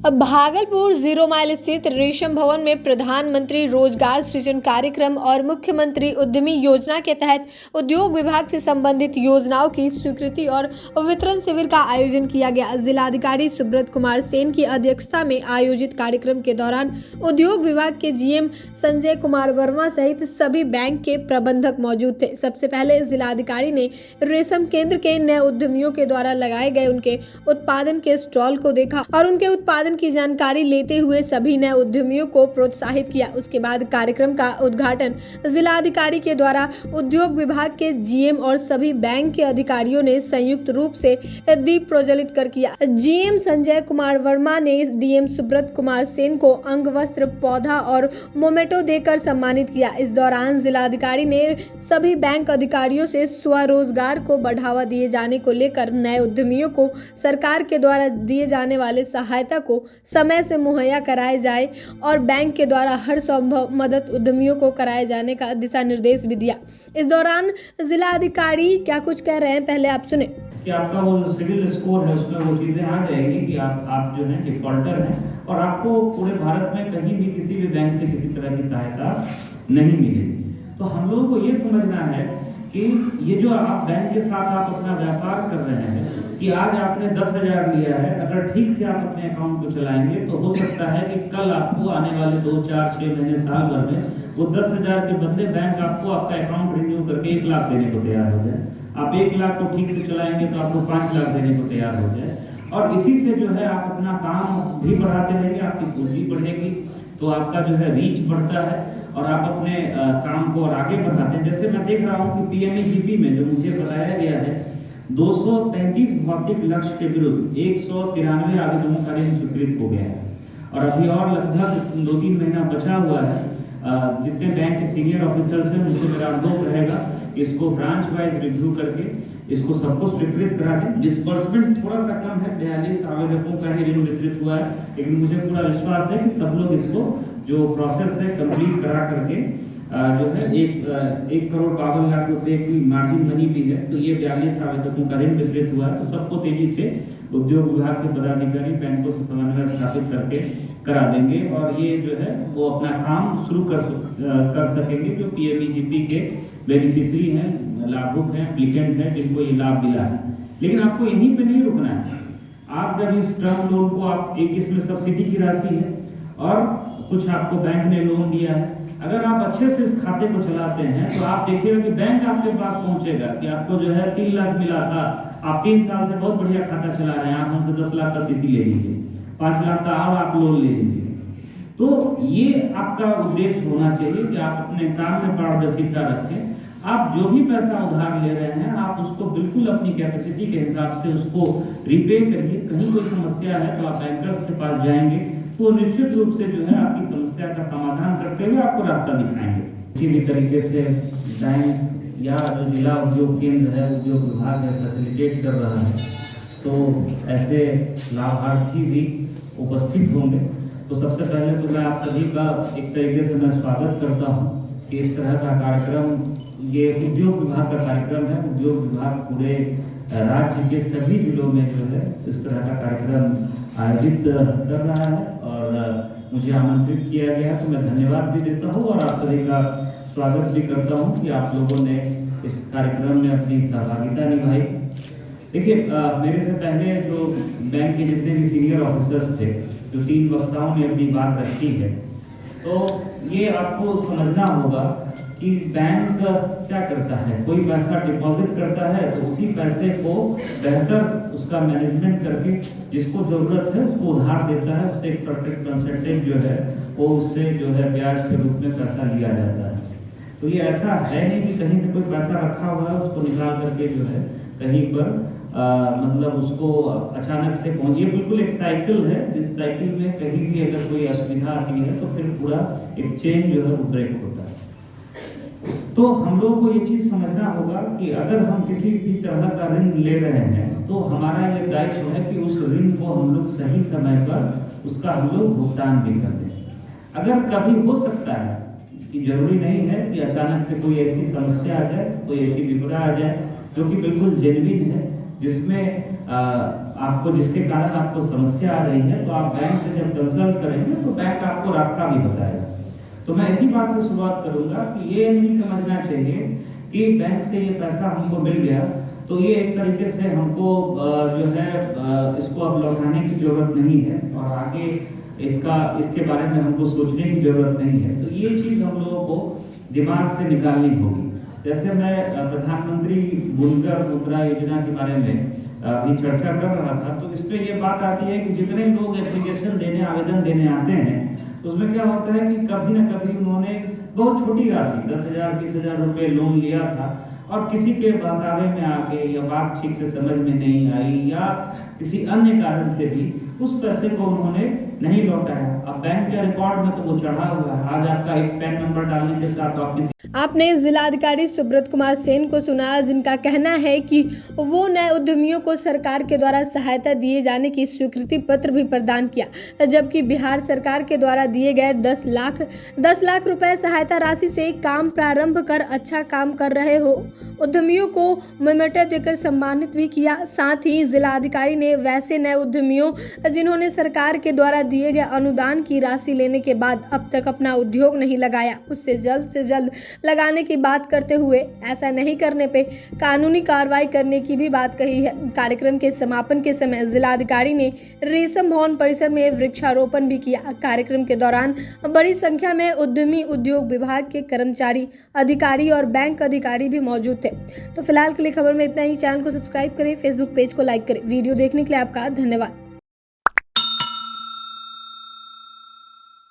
अब भागलपुर 0 माइल स्थित रेशम भवन में प्रधानमंत्री रोजगार सृजन कार्यक्रम और मुख्यमंत्री उद्यमी योजना के तहत उद्योग विभाग से संबंधित योजनाओं की स्वीकृति और वितरण शिविर का आयोजन किया गया। जिलाधिकारी सुब्रत कुमार सेन की अध्यक्षता में आयोजित कार्यक्रम के दौरान उद्योग विभाग के जीएम संजय कुमार वर्मा सहित सभी बैंक के प्रबंधक मौजूद थे। सबसे पहले जिलाधिकारी ने रेशम केंद्र के नए उद्यमियों के द्वारा लगाए गए उनके उत्पादन के स्टॉल को देखा और उनके उत्पादन की जानकारी लेते हुए सभी नए उद्यमियों को प्रोत्साहित किया। उसके बाद कार्यक्रम का उद्घाटन जिलाधिकारी के द्वारा उद्योग विभाग के जीएम और सभी बैंक के अधिकारियों ने संयुक्त रूप से दीप प्रज्वलित कर किया। जीएम संजय कुमार वर्मा ने डीएम सुब्रत कुमार सेन को अंग वस्त्र, पौधा और मोमेटो देकर सम्मानित किया। इस दौरान जिलाधिकारी ने सभी बैंक अधिकारियों से स्वरोजगार को बढ़ावा दिए जाने को लेकर नए उद्यमियों को सरकार के द्वारा दिए जाने वाले सहायता को समय से मुहैया कराए जाए और बैंक के द्वारा हर संभव मदद उद्यमियों को कराए जाने का दिशा निर्देश भी दिया। इस दौरान जिलाधिकारी क्या कुछ कह रहे हैं, पहले आप सुने। कि आपका वो सिविल स्कोर है उसमें वो चीजें आ जाएंगी कि आप जो है डिफॉल्टर हैं और आपको पूरे भारत में कहीं भी किसी भी बैंक से किसी तरह की सहायता नहीं मिलेगी। तो हम लोगों को ये समझना है कि ये जो आप बैंक के साथ आप अपना व्यापार कर रहे हैं कि आज आपने 10,000 लिया है, अगर ठीक से आप अपने अकाउंट को चलाएंगे तो हो सकता है कि कल आपको आने वाले 2, 4, 6 महीने, साल भर में वो 10,000 के बदले बैंक आपको आपका अकाउंट रिन्यू करके 1 लाख देने को तैयार हो जाए। आप 1 लाख को ठीक से चलाएंगे तो आपको 5 लाख देने को तैयार हो जाए और इसी से जो है आप अपना काम भी बढ़ाते रहेंगे, आपकी पूंजी बढ़ेगी तो आपका जो है रीच बढ़ता है और आप अपने काम को और आगे बढ़ाते हैं। जैसे मैं देख रहा हूँ कि पीएमईजीपी में जो मुझे बताया गया है 233 भौतिक लक्ष्य के विरुद्ध 193 आवेदनों का ऋण स्वीकृत हो गया है और अभी और लगभग 2-3 महीना बचा हुआ है। जितने बैंक के सीनियर ऑफिसर्स हैं मुझे मेरा अनुरोध रहेगा इसको ब्रांच वाइज रिव्यू करके इसको सबको स्वीकृत करा दें। डिस्बर्समेंट थोड़ा सा कम है, 42 आवेदकों का ही ऋण वितरित हुआ है, लेकिन मुझे पूरा विश्वास है कि सब लोग इसको जो प्रोसेस है कंप्लीट करा करके जो है 1,52,00,000 रुपए की मार्जिन मनी भी है तो ये 42 आवेदकों का ऋण वितरित हुआ है। तो सबको तेजी से उद्योग विभाग के पदाधिकारी बैंकों से समन्वय स्थापित करके करा देंगे और ये जो है वो अपना काम शुरू कर सकेंगे जो पीएमईजीपी के बेनिफिशियरी हैं, लाभुक हैं, एप्लीकेंट हैं जिनको ये लाभ मिला है। लेकिन आपको यहीं पे नहीं रुकना है। आप जब इस टर्म लोन को आप एक इसमें सब्सिडी की राशि है और कुछ आपको बैंक ने लोन दिया है, अगर आप अच्छे से इस खाते को चलाते हैं तो आप देखिएगा कि बैंक आपके पास पहुंचेगा कि आपको जो है 3 लाख मिला था, आप 3 साल से बहुत बढ़िया खाता चला रहे हैं, आप हमसे 10 लाख का सीसी ले लीजिए, 5 लाख का और आप लोन ले लीजिए। तो ये आपका उद्देश्य होना चाहिए कि आप अपने काम में पारदर्शिता रखें। आप जो भी पैसा उधार ले रहे हैं आप उसको बिल्कुल अपनी कैपेसिटी के हिसाब से उसको रिपे करिए। कहीं कोई समस्या है तो आप बैंकर्स के पास जाएंगे तो निश्चित रूप से जो है आपकी समस्या का समाधान करते हुए आपको रास्ता दिखाएंगे। किसी भी तरीके से बैंक या जो जिला उद्योग केंद्र है, उद्योग विभाग है, फैसिलिटेट कर रहा है तो ऐसे लाभार्थी भी उपस्थित होंगे। तो सबसे पहले तो मैं आप सभी का एक तरीके से मैं स्वागत करता हूँ कि इस तरह का कार्यक्रम ये उद्योग विभाग का कार्यक्रम है। उद्योग विभाग पूरे राज्य के सभी जिलों में जो है इस तरह का कार्यक्रम आयोजित कर रहा है और मुझे आमंत्रित किया गया तो मैं धन्यवाद भी देता हूँ और आप सभी का स्वागत भी करता हूँ कि आप लोगों ने इस कार्यक्रम में अपनी सहभागिता निभाई। देखिए मेरे से पहले जो बैंक के जितने भी सीनियर ऑफिसर्स थे, जो 3 वक्ताओं ने अपनी बात रखी है, तो ये आपको समझना होगा कि बैंक क्या करता है। कोई पैसा डिपॉजिट करता है तो उसी पैसे को बेहतर उसका मैनेजमेंट करके जिसको जरूरत है उसको उधार देता है, उससे एक सर्टेन परसेंटेज जो है वो उससे जो है ब्याज के रूप में पैसा लिया जाता है। तो ये ऐसा है नहीं कि कहीं से कोई पैसा रखा हुआ है उसको निकाल करके जो है कहीं पर मतलब उसको अचानक से पहुंचे। बिल्कुल एक साइकिल है, जिस साइकिल में कहीं भी अगर कोई असुविधा आती है तो फिर पूरा एक चेन जो है वो ब्रेक होता है। तो हम लोगों को ये चीज समझना होगा कि अगर हम किसी भी तरह का ऋण ले रहे हैं तो हमारा ये दायित्व है कि उस ऋण को हम लोग सही समय पर उसका हम लोग भुगतान भी कर दें। अगर कभी हो सकता है कि जरूरी नहीं है कि अचानक से कोई ऐसी समस्या आ जाए, कोई ऐसी विपदा आ जाए जो कि बिल्कुल जेन्युइन है, जिसमें आपको जिसके कारण आपको समस्या आ रही है, तो आप बैंक से जब कंसल्ट करेंगे तो बैंक आपको रास्ता भी बताएगा। तो मैं इसी बात से शुरुआत करूंगा कि ये नहीं समझना चाहिए कि बैंक से ये पैसा हमको मिल गया तो ये एक तरीके से हमको जो है इसको अब लौटाने की जरूरत नहीं है और आगे इसके बारे में हमको सोचने की जरूरत नहीं है। तो ये चीज़ हम लोगों को दिमाग से निकालनी होगी। जैसे मैं प्रधानमंत्री बुनकर मुद्रा योजना के बारे में अभी चर्चा कर रहा था, तो इसमें ये बात आती है कि जितने लोग एप्लीकेशन देने आवेदन देने आते हैं तो उसमें क्या होता है कि कभी न कभी उन्होंने बहुत छोटी राशि 10,000 20,000 रुपये लोन लिया था और किसी के बहकावे में आके या बात ठीक से समझ में नहीं आई या किसी अन्य कारण से भी उस पैसे को उन्होंने नहीं लौटाया। अब बैंक के रिकॉर्ड में तो वो चढ़ा हुआ है। आज आपका एक पैन नंबर डालने के साथ आपने जिलाधिकारी सुब्रत कुमार सेन को सुना, जिनका कहना है कि वो नए उद्यमियों को सरकार के द्वारा सहायता दिए जाने की स्वीकृति पत्र भी प्रदान किया, जबकि बिहार सरकार के द्वारा दिए गए 10 लाख रुपए सहायता राशि से काम प्रारंभ कर अच्छा काम कर रहे हो उद्यमियों को मेमोटेप देकर सम्मानित भी किया। साथ ही जिलाधिकारी ने वैसे नए उद्यमियों जिन्होंने सरकार के द्वारा दिए गए अनुदान की राशि लेने के बाद अब तक अपना उद्योग नहीं लगाया, उससे जल्द से जल्द लगाने की बात करते हुए ऐसा नहीं करने पे कानूनी कार्रवाई करने की भी बात कही है। कार्यक्रम के समापन के समय जिलाधिकारी ने रेशम भवन परिसर में वृक्षारोपण भी किया। कार्यक्रम के दौरान बड़ी संख्या में उद्यमी, उद्योग विभाग के कर्मचारी, अधिकारी और बैंक अधिकारी भी मौजूद थे। तो फिलहाल के लिए खबर में इतना ही। चैनल को सब्सक्राइब करें, फेसबुक पेज को लाइक करें। वीडियो देखने के लिए आपका धन्यवाद।